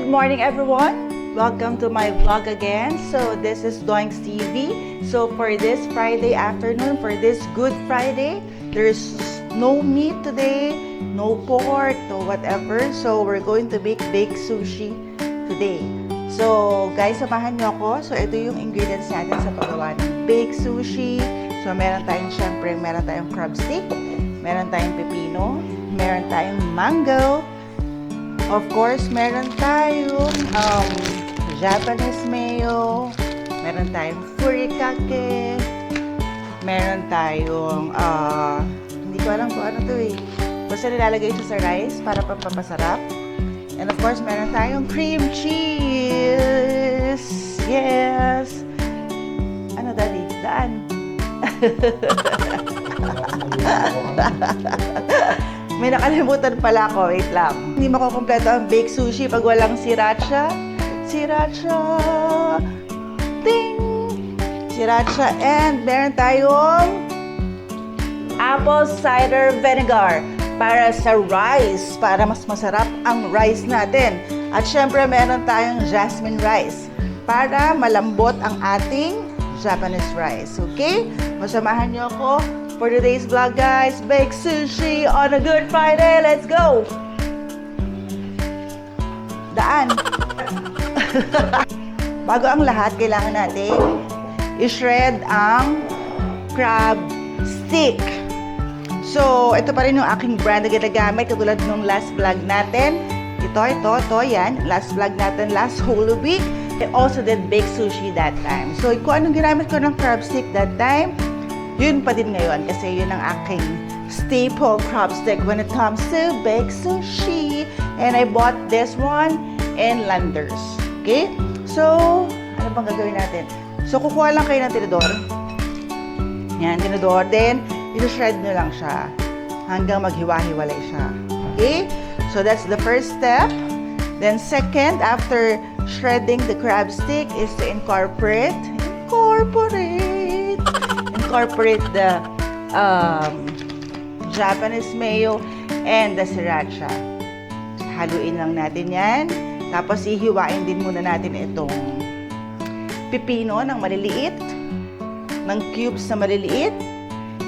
Good morning, everyone. Welcome to my vlog again. So this is Doinks TV. So for this Friday afternoon, for this Good Friday, there's no meat today, no pork, no whatever. So we're going to make baked sushi today. So guys, samahan niyo ako. So ito yung ingredients natin sa paggawa ng baked sushi. So meron tayong, syempre, meron tayong crab stick, meron tayong pepino, meron tayong mango. Of course, meron tayong Japanese mayo, meron tayong furikake, meron tayong hindi ko alam kung ano to eh. Basta nilalagay siya sa rice para pampapasarap. And of course, meron tayong cream cheese. Yes! Ano, Daddy? Daan? May nakalimutan pala ako. Wait lang. Hindi makukumpleto ang baked sushi pag walang sriracha. Sriracha! Ting! Sriracha. And meron tayong apple cider vinegar para sa rice. Para mas masarap ang rice natin. At syempre, meron tayong jasmine rice para malambot ang ating Japanese rice. Okay? Masamahan niyo ako for today's vlog, guys. Baked sushi on a Good Friday. Let's go! Daan! Bago ang lahat, kailangan natin i-shred ang crab stick. So, ito pa rin yung aking brand na ginagamit katulad nung last vlog natin. Ito, yan. Last vlog natin, last Holy Week. I also did baked sushi that time. So, kung anong ginamit ko ng crab stick that time, yun pa din ngayon kasi yun ang aking staple crab stick when it comes to baked sushi. And I bought this one in Landers. Okay? So, ano bang gagawin natin? So, kukuha lang kayo ng tinidor. Yan, tinidor. Then, i-shred nyo lang siya hanggang maghiwa-hiwalay siya. Okay? So, that's the first step. Then, second, after shredding the crab stick is to incorporate the Japanese mayo and the sriracha. Haluin lang natin yan. Tapos ihiwain din muna natin itong pipino ng maliliit, ng cubes na maliliit.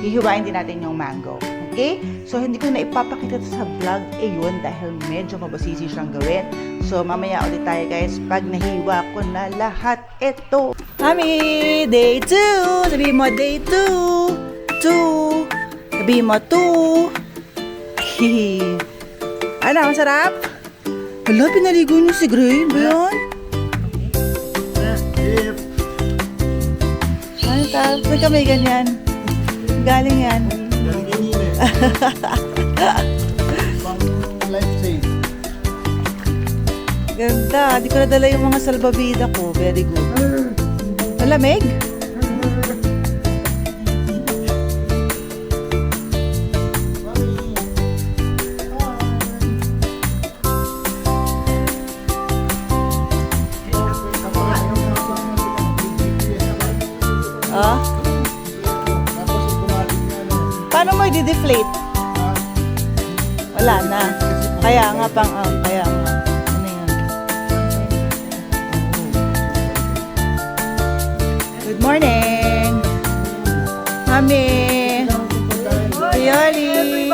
Hihiwain din natin yung mango. Okay? So hindi ko na ipapakita sa vlog yun dahil medyo mabasisi siyang gawin. So mamaya ulit tayo, guys, pag nahiwa ko na lahat ito. Mami, day 2. Sabihin mo, day 2. 2. Sabihin mo, 2. Ano, masarap? Hala, pinaligo niyo si Gray. Ba yun? Ano tayo? Ba't ka may ganyan? Galing yan. Ganda. Di ko nadala yung mga salbabida ko. Very good. Malamig? Ah? Paano mo i-deflate? Wala na. Kaya nga kaya nga. Ano yan? Good morning! Mami! Yoli!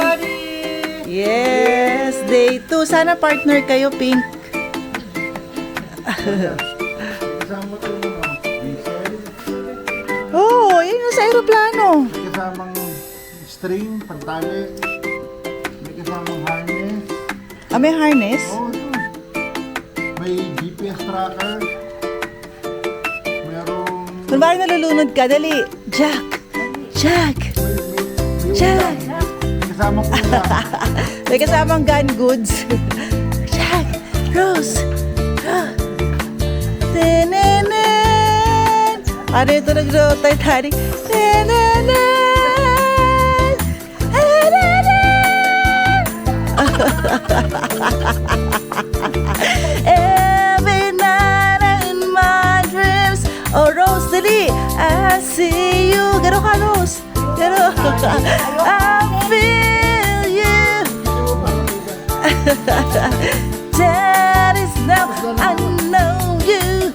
Yes! Day 2. Sana partner kayo, Pink. Oh, yun yung sa aeroplano. May kasamang string, pantali. May kasamang harness. Ah, may harness? Oo, ito. May GPS tracker. Merong... Kung bakit nalulunod ka, dali. Jack! Jack! May Jack! May kasamang pula. May kasamang gun goods. Jack! Rose! Tininin! Ano yung tunog do? Titanic? Tininin! Every night in my dreams, oh Rose, dali, I see you. Garo ka, Rose. Garo. I feel you. That is now I know you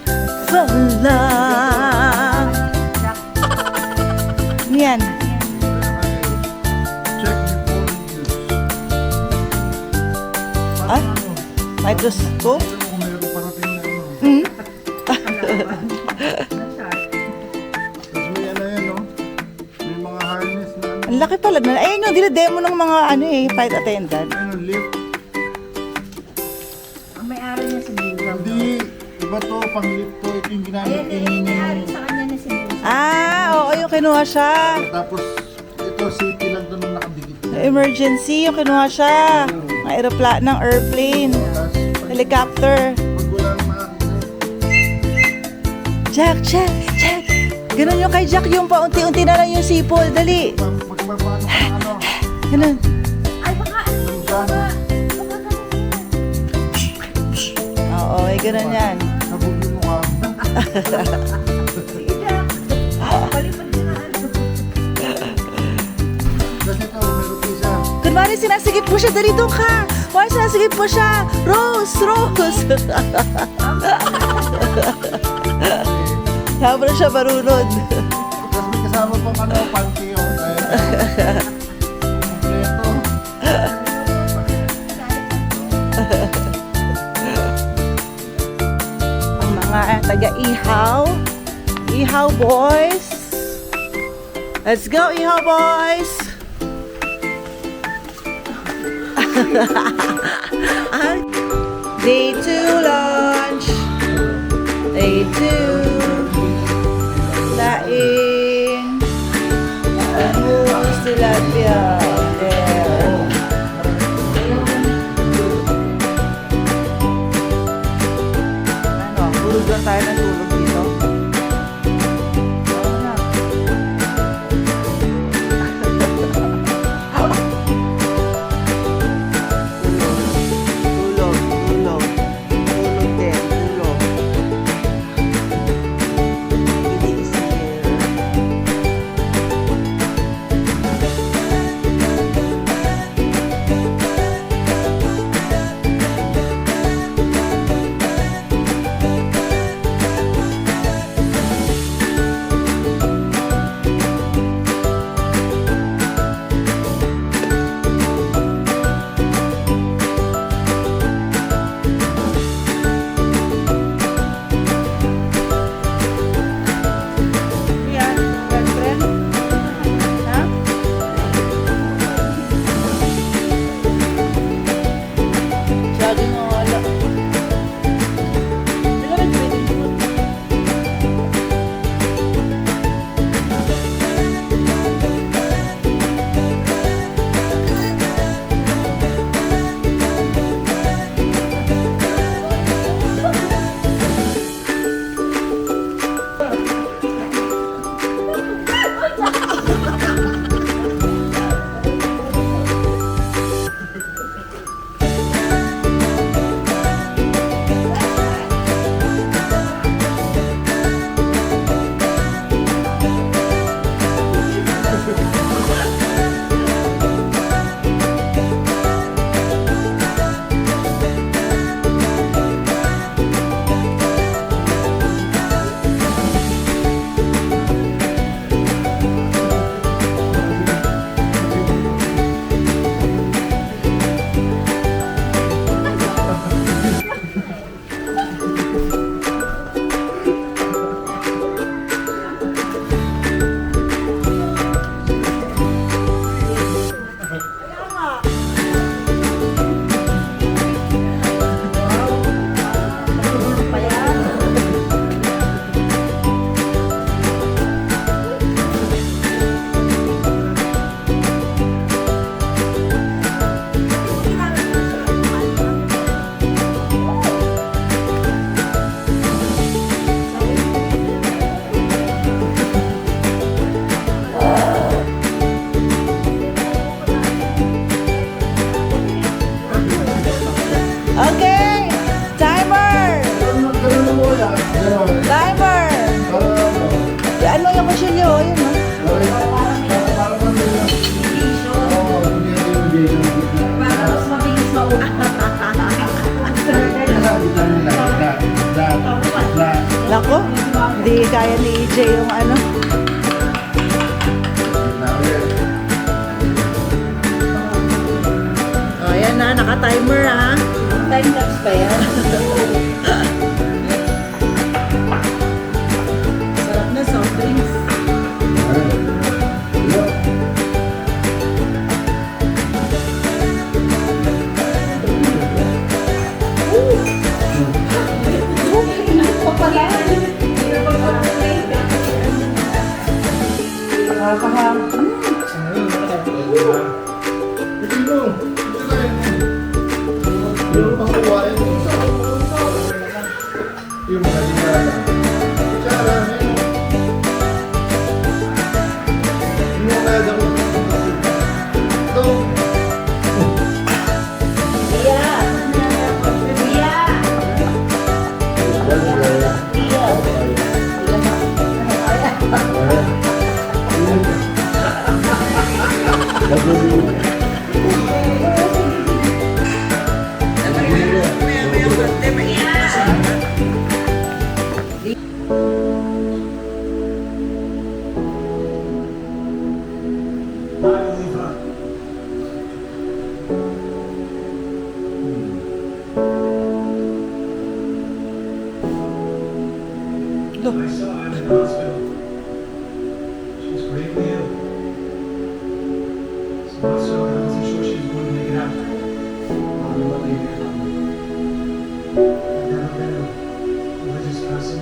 for love. Yan. Check before use. Ah? May Diyos ko? Kung meron parating na ano. Hmm? Tapos may ano yan, no? May mga harness na ano. Ang laki pala na. Ayun yung dinademo ng mga ano eh, flight attendant. Ano, lift. Ang may-ari niya si Bugaw. Hindi, iba to, pang lift to. Ito yung ginamit Ayan, ni may-ari sa kanya na si Bugaw. Ah, oo, yung kinuha siya. Tapos, ito, safety lang doon nung nakadikit. Emergency, yung kinuha siya. Ng aeroplane, ng airplane. Tapos, Helicopter. pag wala nang makakita, Jack, Jack, Jack. Ganun yung kay Jack, yung paunti-unti na lang yung sipol. Dali. magpapaano ka ng ano, Ganun. Ay, baka ano ng gun, Oo, ay ganun yan. nabugi mo ka. sige Jack. Palipad ka na ano. Kasi ito, meron pa isa. Kunwari sinasigip mo siya, dali doon ka. Kunwari sinasigip mo siya. Rose, Rose. Sabi na siya marunod. Tapos may kasama pang ano, panty yun. Kompleto. Ang mga taga-ihaw. Ihaw boys. Let's go, Ihaw boys. Day 2 lunch. Day 2. Laing. Bangus tilapia. There. Ano, tulog lang tayo ng tulog dito. Oo na. Tulog, tulog. Tulog din, tulog. It is here. Nako, hindi kaya ni EJ yung ano. Oh, ayan na, naka-timer ha. Time lapse pa yan. Sarap na soft drinks. Yung mga linala. Tsara, yung mga damo. Ito. I saw her in the hospital. She was gravely ill. So much so that I wasn't sure she was going to make it out. I've never been a religious person.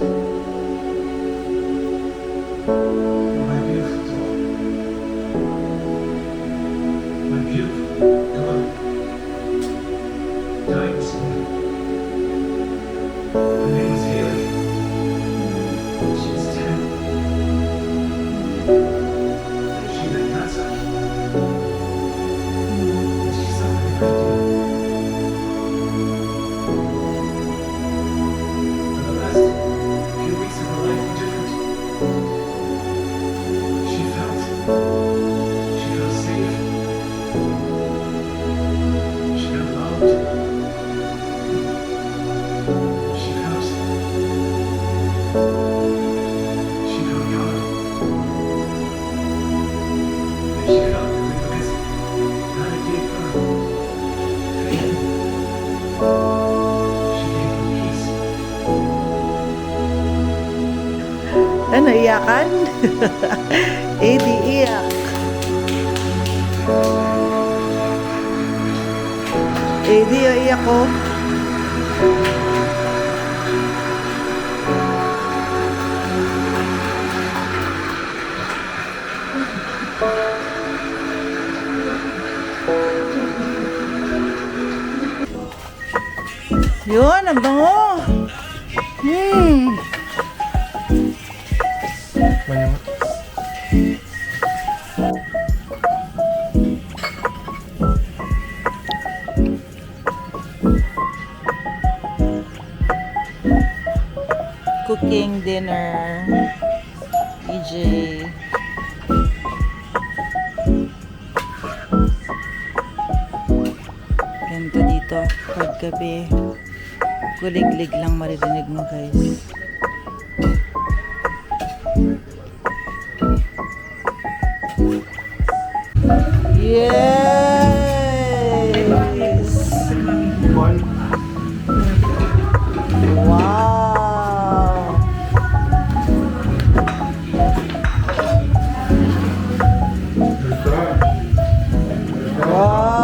My beautiful daughter. My beautiful daughter. Died this morning. Her name was Haley. She was 10. She had cancer. And she suffered a great deal. For the last few weeks of her life were different. She felt safe. She felt loved. She felt God. And she felt that because God had gave her faith, she gave her peace. Ano, iyakan? AD iyak. AD, iyak ko. Yun, ang bango. Cooking dinner. EJ. Ganito dito. Paggabi. Kuliglig lang maririnig mo, guys. Yes! Wow! Wow!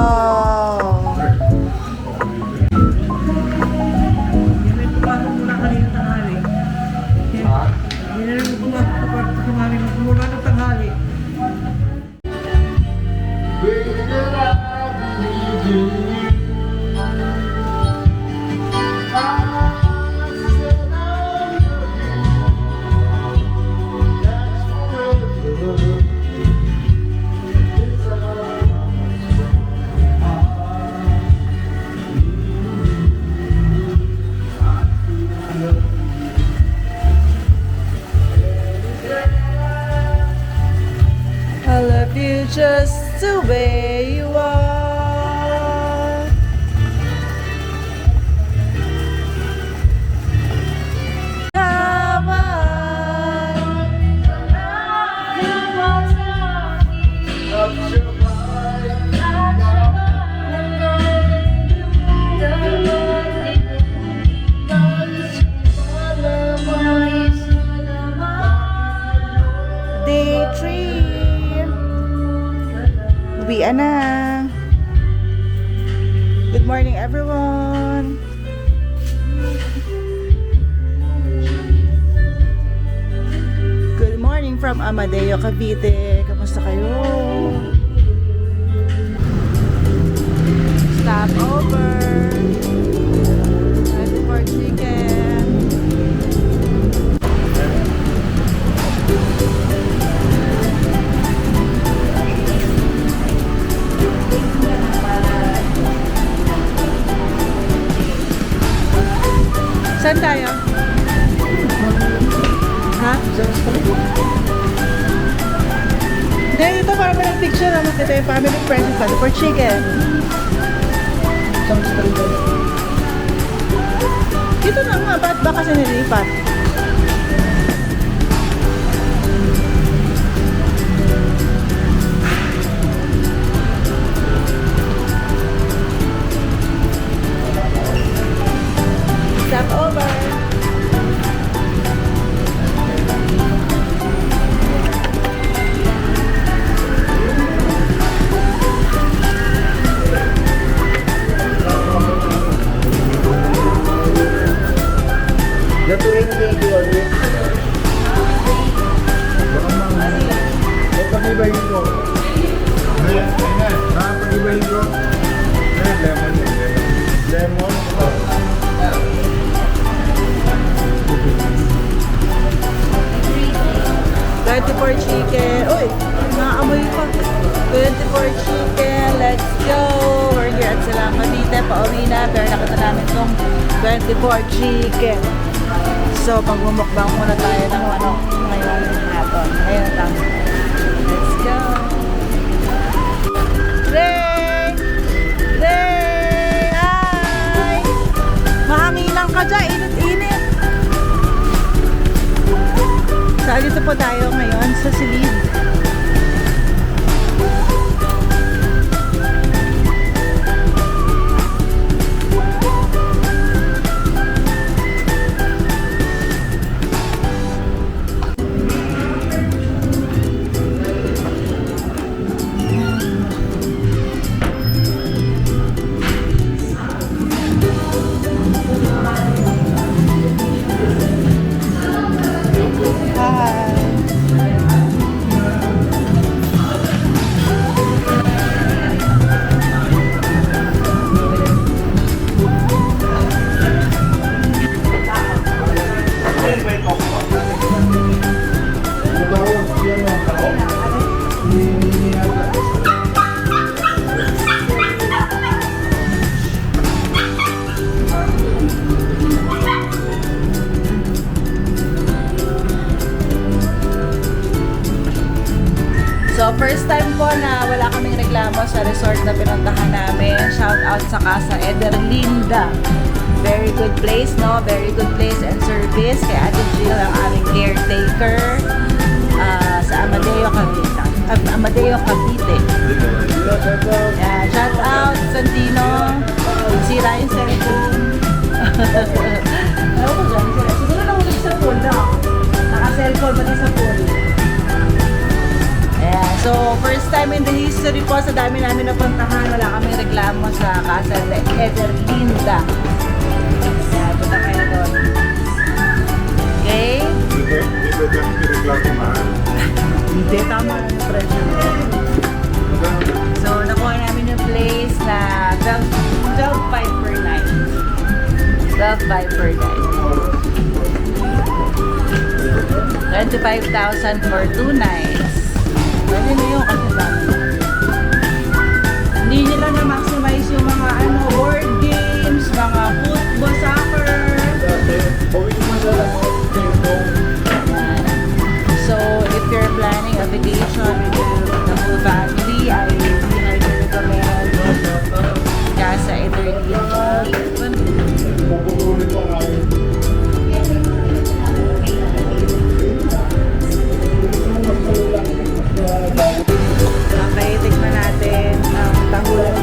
I love you just the way you are. I Ayan na. Good morning, everyone. Good morning from Amadeo, Cavite. Kamusta kayo? Stop over. Ready for chicken. Saan tayo? Ha? Hindi, ito para may picture naman. Ito yung family friends sa for chicken. Dito na nga, ba't ba kasi nilipat? Stop over. Gatuin mo yung kiwali. Pag-ibahin ko. Ayan. Pag-ibahin ko. Lemon. Lemon. 24 chicken. Uy, naamoy pa. 24 chicken. Let's go. We're here at Silang Cavite. Pauwi na. Pero nakita namin itong 24 chicken. So, pagmumukbang muna tayo ng manok ngayon hapon. Ngayon lang. Let's go. Ray! Ray! Ay! Mahanginan ka dyan. Init-init. So, dito po tayo ngayon sa Silid. So, first time po na wala kaming reklamo sa resort na pinuntahan namin. Shout out sa Casa Ederlinda. Very good place, no? Very good place and service. Kay Ate Jill, ang aming caretaker sa Amadeo, Cavite. Cavite. Yeah, shout out, Santino. Sira yung cellphone. Ano ko dyan? Siguro nahulog sa phone na. Naka-cellphone pati sa phone. Yeah, so first time in the history po, sa dami namin napuntahan, wala kaming reklamo sa Casa Ederlinda. Yeah, punta kayo doon. Okay? Dito kami reklamo mahal. Hindi, tama lang yung presyo. So, nakuha namin yung place na 12.5 per night. 12.5 per night. 25,000 for 2 nights. Pwede na yun kasi dami. Hindi nila na-maximize yung mga board games, mga football, soccer. So, if you're planning a vacation with the whole family, I really highly recommend Casa Ederlinda. Okay, tikman natin ang tahulan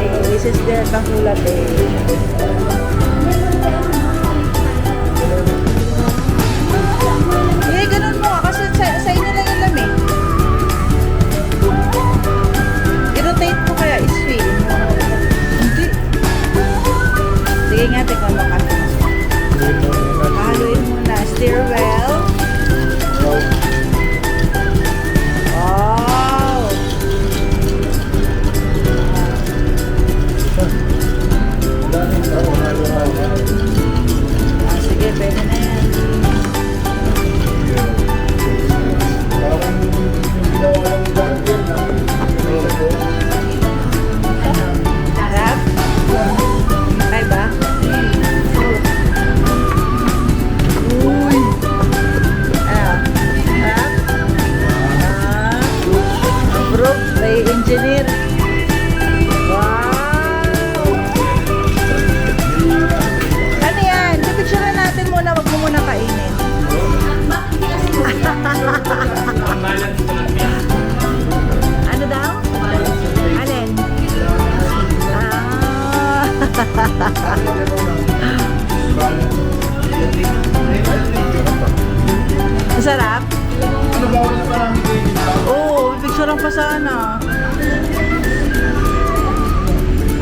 Ano ba ako pa namin kayo dito? Oo, picturean pa sana.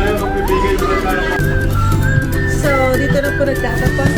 Ayaw magbibigay ko na tayo. So, dito na po nagtatapos